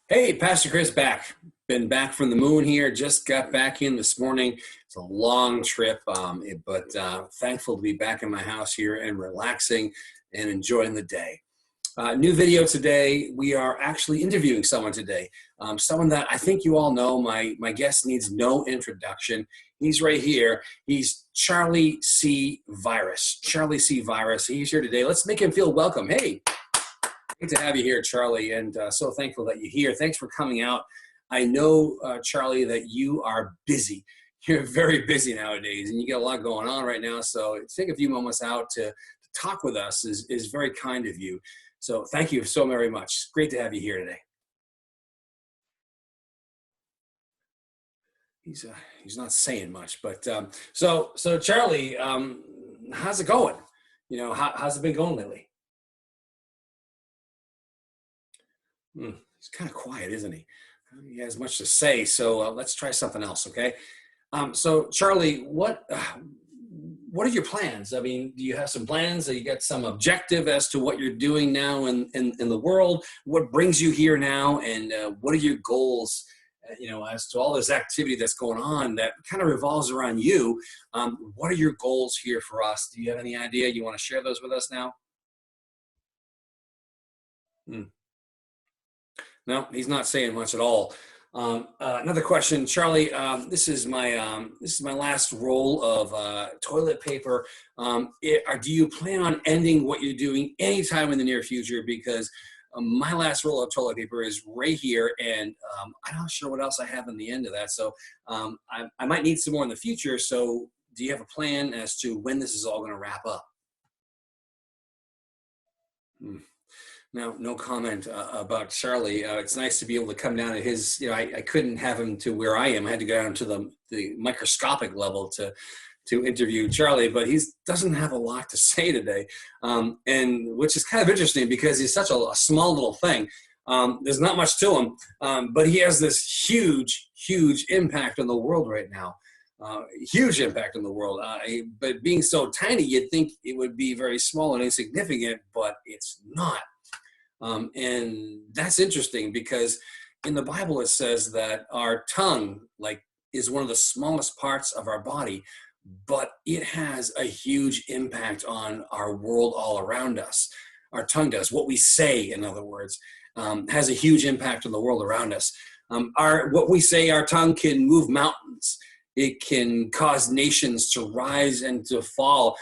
Hey, Pastor Chris back. Been back from the moon here. Just got back in this morning. It's a long trip, but thankful to be back in my house here and relaxing and enjoying the day. New video today. We are actually interviewing someone today. Someone that I think you all know. My guest needs no introduction. He's right here. He's Charlie C. Virus. Charlie C. Virus. He's here today. Let's make him feel welcome. Hey. Great to have you here, Charlie, and so thankful that you're here. Thanks for coming out. I know, Charlie, that you are busy. You're very busy nowadays, and you get a lot going on right now. So take a few moments out to talk with us is very kind of you. So thank you so very much. Great to have you here today. He's not saying much, but so Charlie, how's it going? How's it been going lately? He's kind of quiet, isn't he? He has much to say, so let's try something else, okay? So, Charlie, what are your plans? I mean, do you have some plans? Do you got some objective as to what you're doing now in the world? What brings you here now, and what are your goals? As to all this activity that's going on that kind of revolves around you. What are your goals here for us? Do you have any idea? You want to share those with us now? Hmm. No, he's not saying much at all. Another question, Charlie. This is my last roll of toilet paper. Do you plan on ending what you're doing anytime in the near future? Because my last roll of toilet paper is right here, and I'm not sure what else I have in the end of that. So I might need some more in the future. So do you have a plan as to when this is all going to wrap up? Hmm. No comment about Charlie. It's nice to be able to come down to his. I couldn't have him to where I am. I had to go down to the microscopic level to interview Charlie, but he doesn't have a lot to say today, and which is kind of interesting because he's such a small little thing. There's not much to him, but he has this huge impact on the world right now. Huge impact on the world. But being so tiny, you'd think it would be very small and insignificant, but it's not. And that's interesting because in the Bible it says that our tongue, is one of the smallest parts of our body, but it has a huge impact on our world all around us. Our tongue does. What we say, in other words, has a huge impact on the world around us. What we say, our tongue can move mountains. It can cause nations to rise and to fall.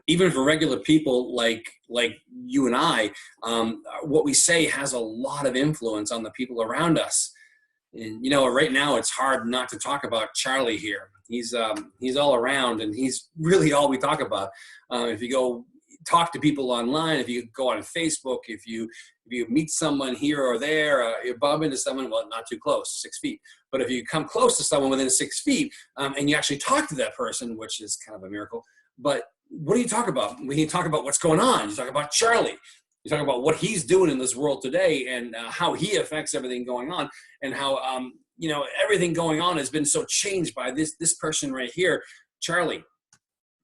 Even for regular people like you and I, what we say has a lot of influence on the people around us. And right now it's hard not to talk about Charlie here. He's all around, and he's really all we talk about. If you go talk to people online, if you go on Facebook, if you meet someone here or there, you bump into someone, well, not too close, 6 feet. But if you come close to someone within 6 feet, and you actually talk to that person, which is kind of a miracle. But what do you talk about? When you talk about what's going on, you talk about Charlie. You talk about what he's doing in this world today, and how he affects everything going on, and how everything going on has been so changed by this person right here, Charlie.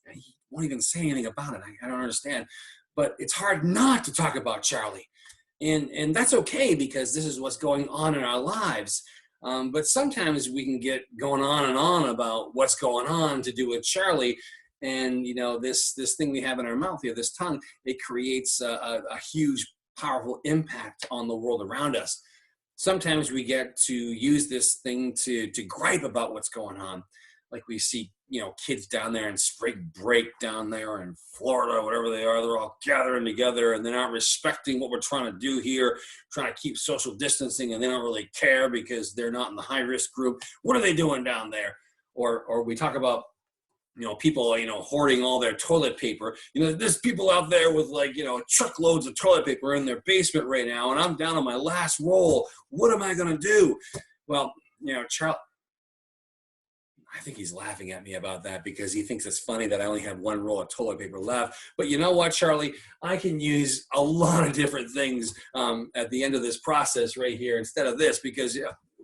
He won't even say anything about it. I don't understand, but it's hard not to talk about Charlie, and that's okay because this is what's going on in our lives. But sometimes we can get going on and on about what's going on to do with Charlie. And this thing we have in our mouth here, this tongue, it creates a huge, powerful impact on the world around us. Sometimes we get to use this thing to gripe about what's going on, like we see kids down there in spring break down there in Florida, whatever they are. They're all gathering together, and they're not respecting what we're trying to do here, trying to keep social distancing, and they don't really care because they're not in the high risk group. What are they doing down there? Or we talk about people, hoarding all their toilet paper. There's people out there with truckloads of toilet paper in their basement right now, and I'm down on my last roll. What am I going to do? Well, Charlie, I think he's laughing at me about that because he thinks it's funny that I only have one roll of toilet paper left. But you know what, Charlie? I can use a lot of different things at the end of this process right here instead of this because,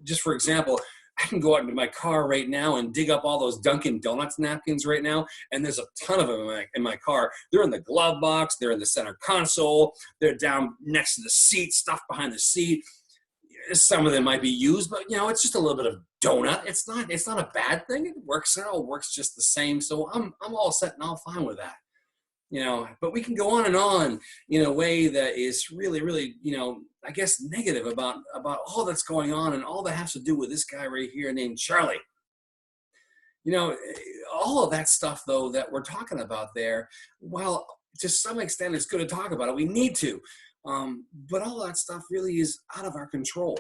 just for example, I can go out into my car right now and dig up all those Dunkin' Donuts napkins right now, and there's a ton of them in my car. They're in the glove box. They're in the center console. They're down next to the seat, stuffed behind the seat. Some of them might be used, but it's just a little bit of donut. It's not a bad thing. It works. It all works just the same. So I'm all set and all fine with that. But we can go on and on in a way that is really, really, I guess negative about all that's going on and all that has to do with this guy right here named Charlie. All of that stuff though that we're talking about there, well, to some extent it's good to talk about it. We need to, but all that stuff really is out of our control.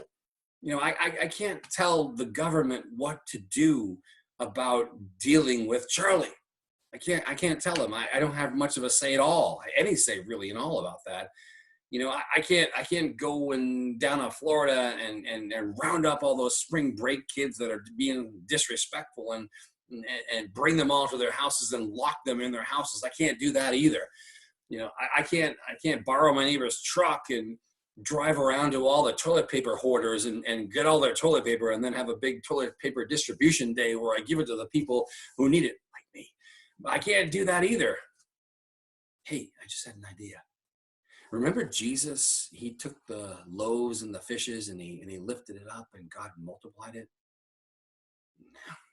I can't tell the government what to do about dealing with Charlie. I can't tell them. I don't have much of a say at all, any say really in all about that. I can't go down to Florida and round up all those spring break kids that are being disrespectful and bring them all to their houses and lock them in their houses. I can't do that either. I can't borrow my neighbor's truck and drive around to all the toilet paper hoarders and get all their toilet paper and then have a big toilet paper distribution day where I give it to the people who need it, like me. But I can't do that either. Hey, I just had an idea. Remember Jesus, he took the loaves and the fishes and he lifted it up and God multiplied it?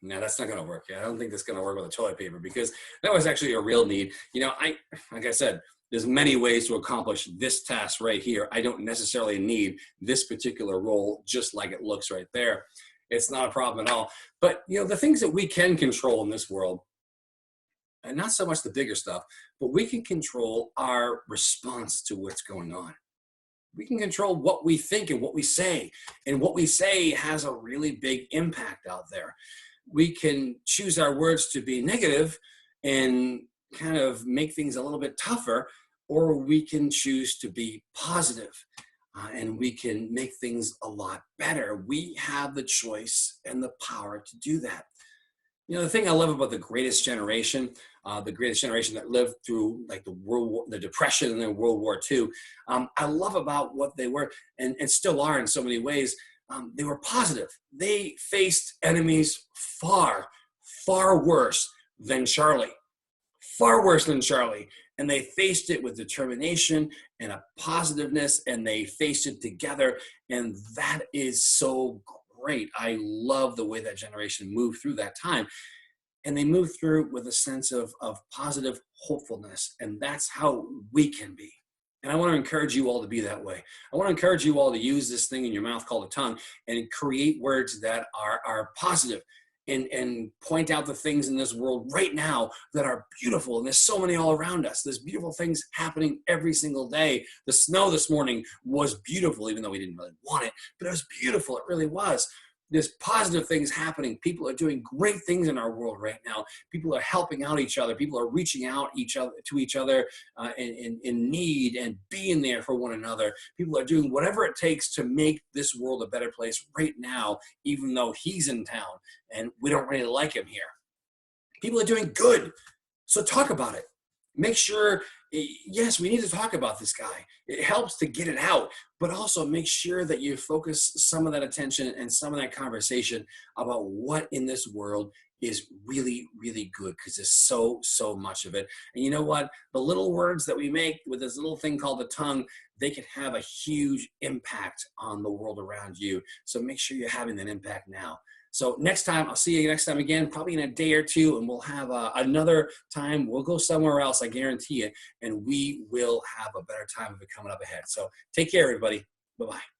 No, that's not going to work. I don't think that's going to work with the toilet paper because that was actually a real need. Like I said, there's many ways to accomplish this task right here. I don't necessarily need this particular role, just like it looks right there. It's not a problem at all. But, the things that we can control in this world, and not so much the bigger stuff, but we can control our response to what's going on. We can control what we think and what we say. And what we say has a really big impact out there. We can choose our words to be negative and kind of make things a little bit tougher, or we can choose to be positive, and we can make things a lot better. We have the choice and the power to do that. The thing I love about the greatest generation that lived through like the Depression and then World War II, I love about what they were and still are in so many ways. They were positive. They faced enemies far, far worse than Charlie. Far worse than Charlie. And they faced it with determination and a positiveness, and they faced it together. And that is so great. I love the way that generation moved through that time. And they moved through with a sense of positive hopefulness. And that's how we can be. And I want to encourage you all to be that way. I want to encourage you all to use this thing in your mouth called a tongue and create words that are positive and point out the things in this world right now that are beautiful. And there's so many all around us. There's beautiful things happening every single day. The snow this morning was beautiful, even though we didn't really want it, but it was beautiful. It really was. There's positive things happening. People are doing great things in our world right now. People are helping out each other. People are reaching out to each other in need and being there for one another. People are doing whatever it takes to make this world a better place right now, even though he's in town and we don't really like him here. People are doing good. So talk about it. Make sure, yes, we need to talk about this guy. It helps to get it out, but also make sure that you focus some of that attention and some of that conversation about what in this world is really, really good, because there's so much of it. And you know what? The little words that we make with this little thing called the tongue, they can have a huge impact on the world around you. So make sure you're having that impact now. So next time, I'll see you next time again, probably in a day or two, and we'll have another time. We'll go somewhere else, I guarantee it, and we will have a better time of it coming up ahead. So take care, everybody. Bye-bye.